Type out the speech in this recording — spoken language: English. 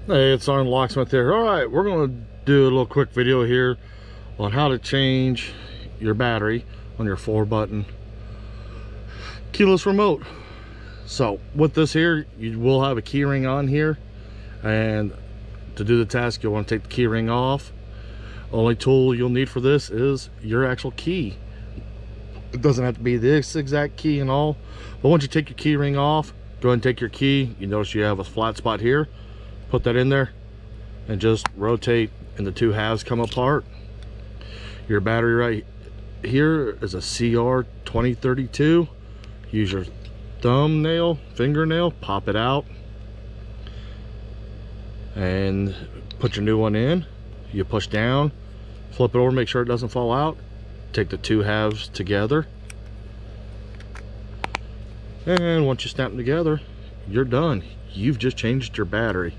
Hey, it's Locksmith here. All right, we're going to do a little quick video here on how to change your battery on your 4-button keyless remote. So with this here, you will have a key ring on here, and to do the task you'll want to take the key ring off. Only tool you'll need for this is your actual key. It doesn't have to be this exact key and all, but once you take your key ring off, go ahead and take your key. You notice you have a flat spot here. Put that in there and just rotate, and the two halves come apart. Your battery right here is a CR2032. Use your fingernail, pop it out, and put your new one in. You push down, flip it over, make sure it doesn't fall out. Take the two halves together, and once you snap them together, you're done. You've just changed your battery.